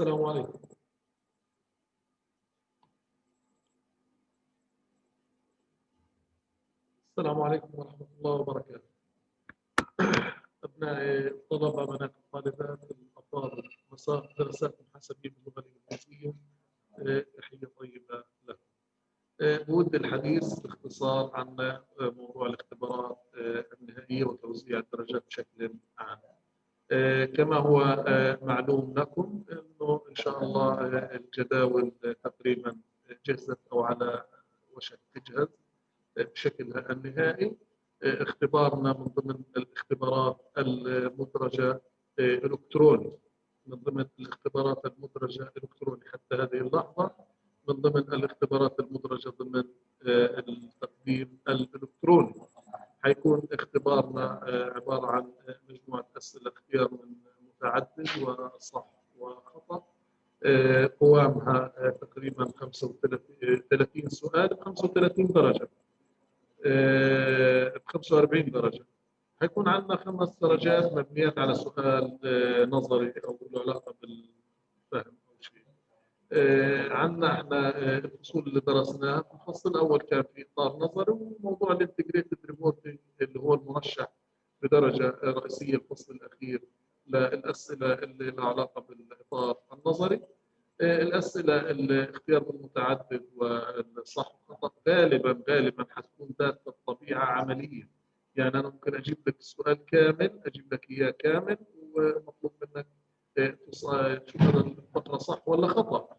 السلام عليكم. السلام عليكم ورحمة الله وبركاته. أبناء الطلبة، بنات الطالبات الأفاضل، مساء دراسات محاسبية باللغة الإنجليزية، تحية طيبة لكم. بود الحديث باختصار عن موضوع الاختبارات النهائية وتوزيع الدرجات بشكل عام. كما هو معلوم لكم أنه إن شاء الله الجداول تقريبا جهزت أو على وشك تجهز بشكلها النهائي. اختبارنا من ضمن الاختبارات المدرجة إلكتروني، من ضمن الاختبارات المدرجة إلكتروني حتى هذه اللحظة، من ضمن الاختبارات المدرجة ضمن التقديم الإلكتروني. حيكون اختبارنا عبارة عن مجموعة أسئلة اختيار من متعدد وصح وخطأ، قوامها تقريبا 35 سؤال ب 35 درجة، ب 45 درجة. حيكون عندنا 5 درجات مبنيات على سؤال نظري أو له علاقة بالفهم أو شيء. عندنا احنا الفصول اللي درسناها، الفصل الأول كان في إطار نظري وموضوع الانتجريتد ريبورتنج اللي هو المرشح بدرجة رئيسية. الفصل الأخير للأسئلة اللي لها علاقة بالإطار النظري. الأسئلة الاختيار المتعدد والصح والخطأ غالبا حتكون ذات الطبيعة عملية. يعني أنا ممكن أجيب لك السؤال كامل، أجيب لك إياه كامل، ومطلوب منك تشوف هذا الفقرة صح ولا خطأ.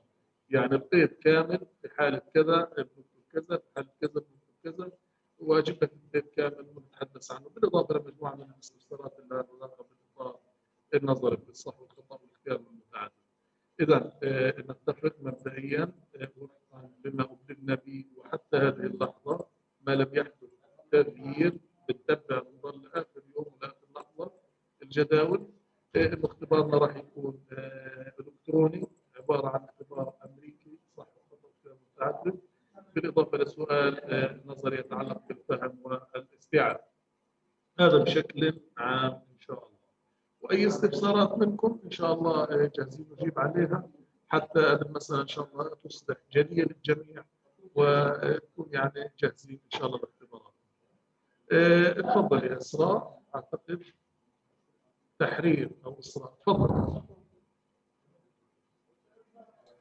يعني القيد كامل في حالة كذا بنكتب كذا، في حالة كذا بنكتب كذا، وأجيب لك القيد كامل ونتحدث عنه، بالإضافة لمجموعة من الاستفسارات اللي لها علاقة بالإطار النظري بالصح والخطأ والاختيار المتعدد. إذا نتفق مبدئيا وفقا لما أبلغنا به وحتى هذه اللحظة ما لم يحدث تغيير، بالتبع نظل لآخر يوم ولآخر لحظة الجداول. إنه اختبارنا راح يكون إلكتروني، عبارة عن اختبار أمريكي صح وخطأ متعدد، بالإضافة لسؤال نظري يتعلق بالفهم والاستيعاب. هذا بشكل عام إن شاء الله. واي استفسارات منكم ان شاء الله جاهزين نجيب عليها، حتى المساله ان شاء الله تصبح جليه للجميع وتكون يعني جاهزين ان شاء الله للاختبارات. تفضل يا اسراء، اعتقد تحرير او اسراء، تفضل.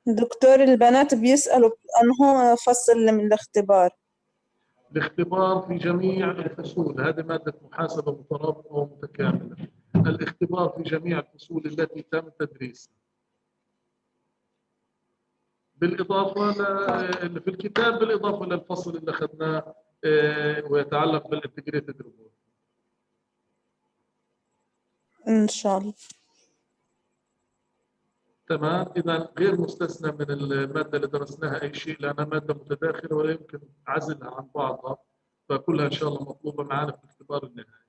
دكتور، البنات بيسألوا أنه فصل من الاختبار. الاختبار في جميع الفصول، هذه مادة محاسبة مترابطة ومتكاملة. الاختبار في جميع الفصول التي تم تدريسها، بالإضافة اللي في الكتاب، بالإضافة للفصل اللي أخذناه ويتعلق بالانتجريتد ريبورت. إن شاء الله. تمام. إذا غير مستثنى من المادة اللي درسناها أي شيء، لأنها مادة متداخلة ولا يمكن عزلها عن بعضها، فكلها إن شاء الله مطلوبة معنا في الاختبار النهائي.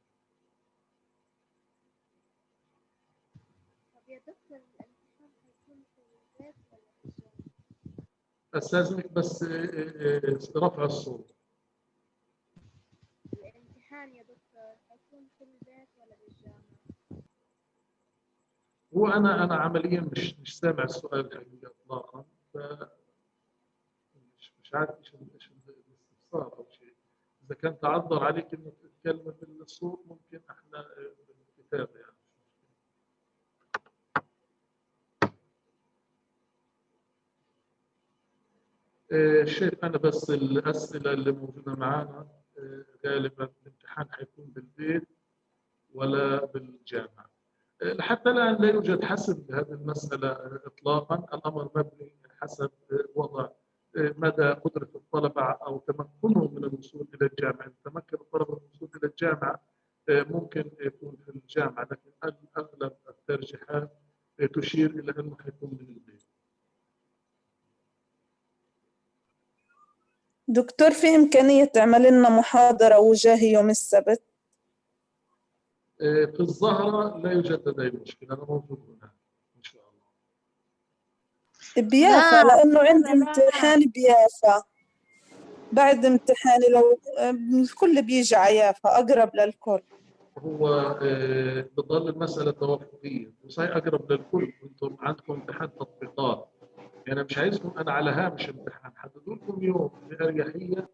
طب يا دكتور، الامتحان هيكون في البيت ولا في الجامعة؟ أستاذنك بس رفع الصوت. الامتحان يا دكتور هيكون في البيت ولا بالجامعة؟ هو أنا عمليا مش سامع السؤال الحقيقة إطلاقا، مش عارف إيش الاستفسار أو شيء. إذا كان تعذر عليك إنك تتكلم بالصوت ممكن إحنا بالكتابة يعني. شايف أنا بس الأسئلة اللي موجودة معانا غالبا الامتحان حيكون بالبيت ولا بالجامعة. حتى الآن لا يوجد حسم لهذه المسألة إطلاقا. الأمر مبني حسب وضع مدى قدرة الطلبة أو تمكنهم من الوصول إلى الجامعة. تمكن الطلبة من الوصول إلى الجامعة ممكن يكون في الجامعة، لكن أغلب الترجيحات تشير إلى أنه حيكون من البيت. دكتور، في إمكانية تعمل لنا محاضرة وجاهي يوم السبت؟ في الظاهرة لا يوجد لدي مشكلة، أنا موجود هنا إن شاء الله. بيافا، لأنه عندي امتحان بيافا بعد امتحاني. لو الكل بيجي على يافا أقرب للكل. هو بتضل المسألة توافقية وصحيح أقرب للكل. وأنتم عندكم امتحان تطبيقات، يعني مش عايزكم أنا على هامش امتحان، حددوا لكم يوم بأريحية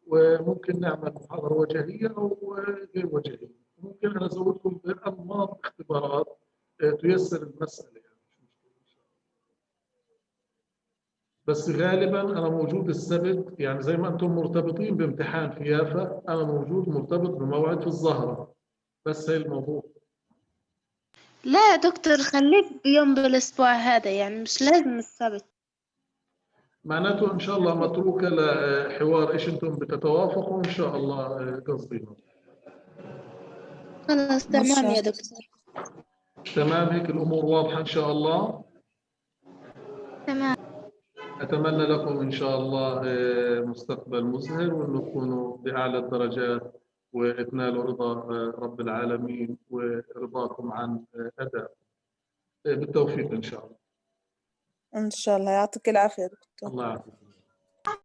وممكن نعمل محاضرة وجهية أو غير وجهية. ممكن أنا أزودكم بأنماط اختبارات تيسر المسألة يعني. بس غالبا أنا موجود السبت، يعني زي ما أنتم مرتبطين بامتحان في يافا أنا موجود مرتبط بموعد في الزهرة. بس هي الموضوع. لا يا دكتور، خليك بيوم بالأسبوع هذا، يعني مش لازم السبت. معناته إن شاء الله متروكة لحوار إيش أنتم بتتوافقوا إن شاء الله قصدينا. خلاص إن تمام شاء يا الله. دكتور. تمام، هيك الأمور واضحة إن شاء الله. تمام. أتمنى لكم إن شاء الله مستقبل مزهر، وإنه تكونوا بأعلى الدرجات وتنالوا رضا رب العالمين ورضاكم عن أداء. بالتوفيق إن شاء الله. إن شاء الله، يعطيك العافية دكتور. الله يعافيك.